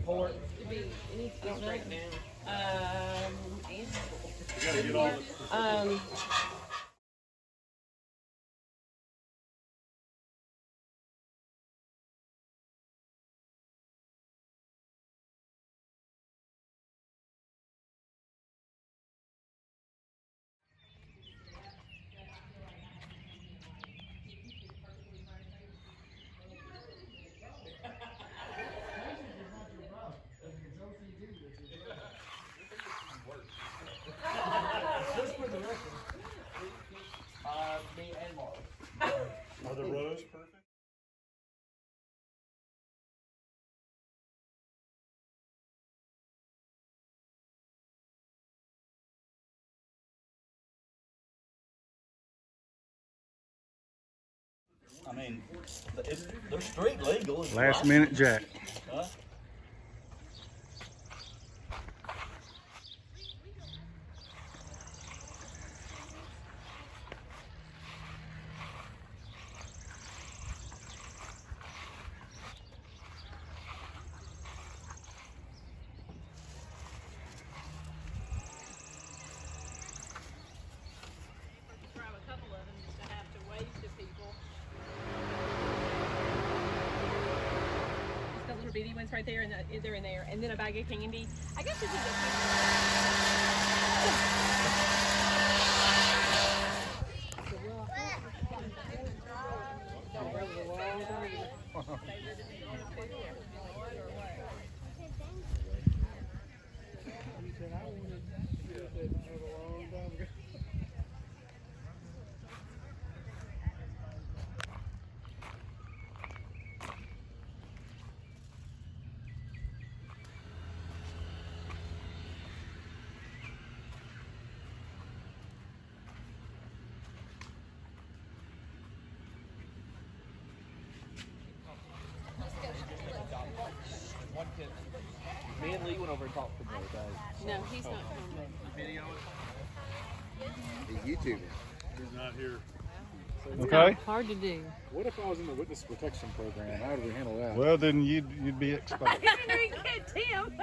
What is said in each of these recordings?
Port. Could be any fish right now. You gotta get all this. Just for the record. Me and Mark. Are the rows perfect? I mean, they're street legal. Last minute Jack. Huh? Grab a couple of them just to have to wave to people. Just the little bitty ones right there, and they're in there, and then a bag of candy. I guess this is Me and Lee went over and talked to him the other day. no, he's not coming. Video He's YouTubing. He's not here. Okay. Hard to do. What if I was in the witness protection program? How would we handle that? Well, then you'd be exposed. I didn't know you get Tim.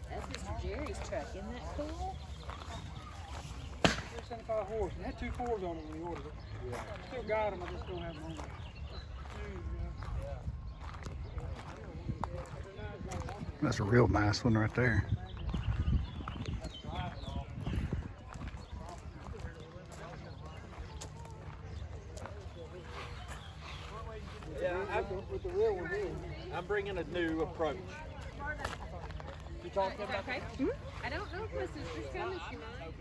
That's Mr. Jerry's truck. Isn't that cool? 75 horse. It had 2 4s on it when we ordered it. Yeah. Still got them, I just don't have them on it. That's a real nice one right there. Yeah, With the real one here. I'm bringing a new approach. You talking about? Okay. I don't know if my sister's coming. She might.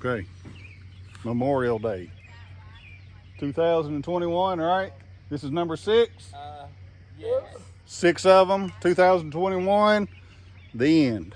Okay, Memorial Day 2021, right? This is number 6. Yes. 6 of them, 2021, the end.